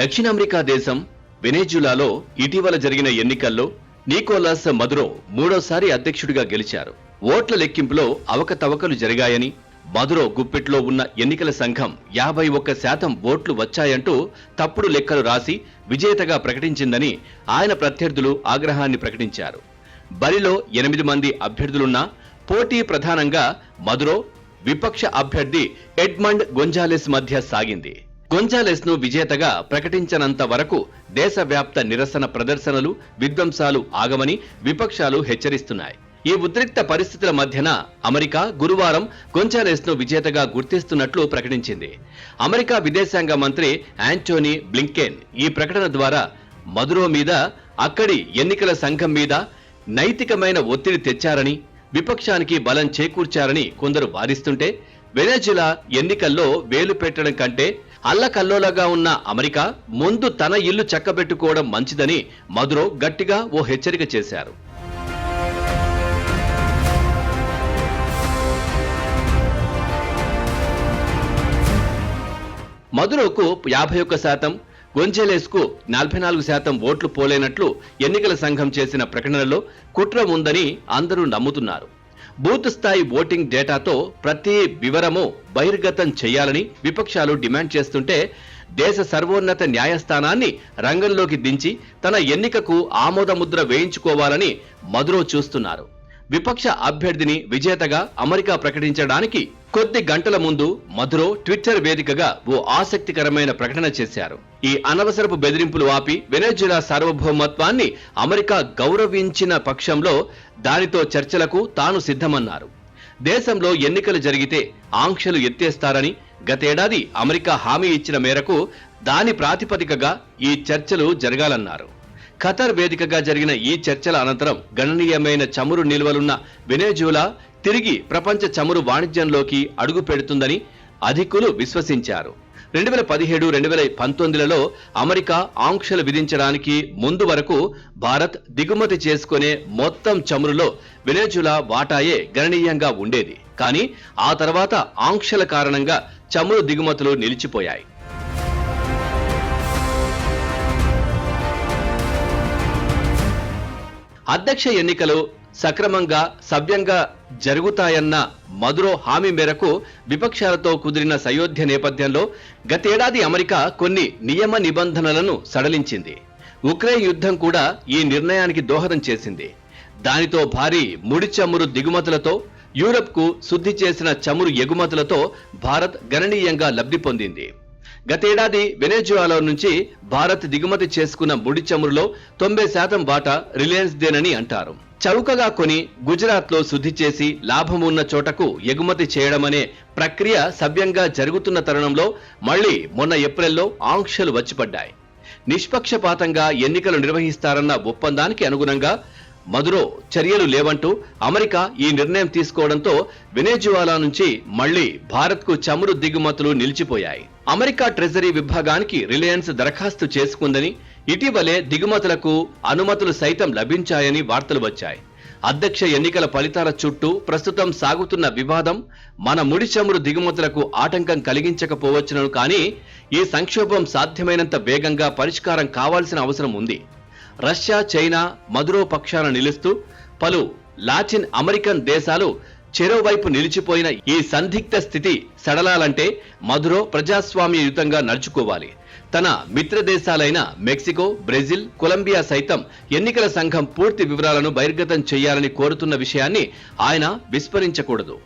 దక్షిణ అమెరికా దేశం వెనెజులాలో ఇటీవల జరిగిన ఎన్నికల్లో నికోలస్ మదురో మూడోసారి అధ్యక్షుడిగా గెలిచారు. ఓట్ల లెక్కింపులో అవకతవకలు జరిగాయని, మదురో గుప్పిట్లో ఉన్న ఎన్నికల సంఘం 51% ఓట్లు వచ్చాయంటూ తప్పుడు లెక్కలు రాసి విజేతగా ప్రకటించిందని ఆయన ప్రత్యర్థులు ఆగ్రహాన్ని ప్రకటించారు. బరిలో 8 మంది అభ్యర్థులున్నా పోటీ ప్రధానంగా మదురో, విపక్ష అభ్యర్థి ఎడ్మండ్ గొంజాలెస్ మధ్య సాగింది. గొంజాలెస్ ను విజేతగా ప్రకటించనంత వరకు దేశవ్యాప్త నిరసన ప్రదర్శనలు, విధ్వంసాలు ఆగమని విపక్షాలు హెచ్చరిస్తున్నాయి. ఈ ఉద్రిక్త పరిస్థితుల మధ్యన అమెరికా గురువారం గొంజాలెస్ ను విజేతగా గుర్తిస్తున్నట్లు ప్రకటించింది. అమెరికా విదేశాంగ మంత్రి యాంటోనీ బ్లింకెన్ ఈ ప్రకటన ద్వారా మదురో మీద, అక్కడి ఎన్నికల సంఘం మీద నైతికమైన ఒత్తిడి తెచ్చారని, విపక్షానికి బలం చేకూర్చారని కొందరు వాదిస్తుంటే, వెనెజులా ఎన్నికల్లో వేలు పెట్టడం కంటే అల్లకల్లోలగా ఉన్న అమెరికా ముందు తన ఇల్లు చక్కబెట్టుకోవడం మంచిదని మదురో గట్టిగా ఓ హెచ్చరిక చేశారు. మదురోకు 51%, గొంజాలెస్ కు 44% ఓట్లు పోలేనట్లు ఎన్నికల సంఘం చేసిన ప్రకటనలో కుట్ర ఉందని అందరూ నమ్ముతున్నారు. బూత్ స్థాయి ఓటింగ్ డేటాతో ప్రతి వివరము బహిర్గతం చేయాలని విపక్షాలు డిమాండ్ చేస్తుంటే, దేశ సర్వోన్నత న్యాయస్థానాన్ని రంగంలోకి దించి తన ఎన్నికకు ఆమోదముద్ర వేయించుకోవాలని మదురో చూస్తున్నారు. విపక్ష అభ్యర్థిని విజేతగా అమెరికా ప్రకటించడానికి కొద్ది గంటల ముందు మదురో ట్విట్టర్ వేదికగా ఓ ఆసక్తికరమైన ప్రకటన చేశారు. ఈ అనవసరపు బెదిరింపులు ఆపి వెనెజులా సార్వభౌమత్వాన్ని అమెరికా గౌరవించిన పక్షంలో దానితో చర్చలకు తాను సిద్ధమన్నారు. దేశంలో ఎన్నికలు జరిగితే ఆంక్షలు ఎత్తేస్తారని గతేడాది అమెరికా హామీ ఇచ్చిన మేరకు దాని ప్రాతిపదికగా ఈ చర్చలు జరగాలన్నారు. ఖతర్ వేదికగా జరిగిన ఈ చర్చల అనంతరం గణనీయమైన చమురు నిల్వలున్న వెనెజులా తిరిగి ప్రపంచ చమురు వాణిజ్యంలోకి అడుగు పెడుతుందని అధికులు విశ్వసించారు. 2017-2019లలో అమెరికా ఆంక్షలు విధించడానికి ముందు వరకు భారత్ దిగుమతి చేసుకునే మొత్తం చమురులో వెనెజులా వాటాయే గణనీయంగా ఉండేది. కానీ ఆ తర్వాత ఆంక్షల కారణంగా చమురు దిగుమతులు నిలిచిపోయాయి. అధ్యక్ష ఎన్నికలు సక్రమంగా, సవ్యంగా జరుగుతాయన్న మదురో హామీ మేరకు విపక్షాలతో కుదిరిన సయోధ్య నేపథ్యంలో గతేడాది అమెరికా కొన్ని నియమ నిబంధనలను సడలించింది. ఉక్రెయిన్ యుద్ధం కూడా ఈ నిర్ణయానికి దోహదం చేసింది. దానితో భారీ ముడి చమురు దిగుమతులతో, యూరప్కు శుద్ధి చేసిన చమురు ఎగుమతులతో భారత్ గణనీయంగా లబ్ధి పొందింది. గతేడాది వెనెజులాలో నుంచి భారత్ దిగుమతి చేసుకున్న ముడి చమురులో 90% వాటా రిలయన్స్ దేనని అంటారు. చౌకగా కొని గుజరాత్లో శుద్ధి చేసి లాభం ఉన్న చోటకు ఎగుమతి చేయడమనే ప్రక్రియ సవ్యంగా జరుగుతున్న తరుణంలో మళ్లీ మొన్న ఏప్రిల్లో ఆంక్షలు వచ్చిపడ్డాయి. నిష్పక్షపాతంగా ఎన్నికలు నిర్వహిస్తారన్న ఒప్పందానికి అనుగుణంగా మదురో చర్యలు లేవంటూ అమెరికా ఈ నిర్ణయం తీసుకోవడంతో వెనెజులా నుంచి మళ్లీ భారత్కు చమురు దిగుమతులు నిలిచిపోయాయి. అమెరికా ట్రెజరీ విభాగానికి రిలయన్స్ దరఖాస్తు చేసుకుందని, ఇటీవలే దిగుమతులకు అనుమతులు సైతం లభించాయని వార్తలు వచ్చాయి. అధ్యక్ష ఎన్నికల ఫలితాల చుట్టూ ప్రస్తుతం సాగుతున్న వివాదం మన ముడి చమురు దిగుమతులకు ఆటంకం కలిగించకపోవచ్చును, కానీ ఈ సంక్షోభం సాధ్యమైనంత వేగంగా పరిష్కారం కావాల్సిన అవసరం ఉంది. రష్యా, చైనా మదురో పక్షాన నిలుస్తూ పలు లాటిన్ అమెరికన్ దేశాలు చెరోవైపు నిలిచిపోయిన ఈ సందిగ్ధ స్థితి సడలాలంటే మదురో ప్రజాస్వామ్యయుతంగా నడుచుకోవాలి. తన మిత్ర దేశాలైన మెక్సికో, బ్రెజిల్, కొలంబియా సైతం ఎన్నికల సంఘం పూర్తి వివరాలను బహిర్గతం చేయాలని కోరుతున్న విషయాన్ని ఆయన విస్మరించకూడదు.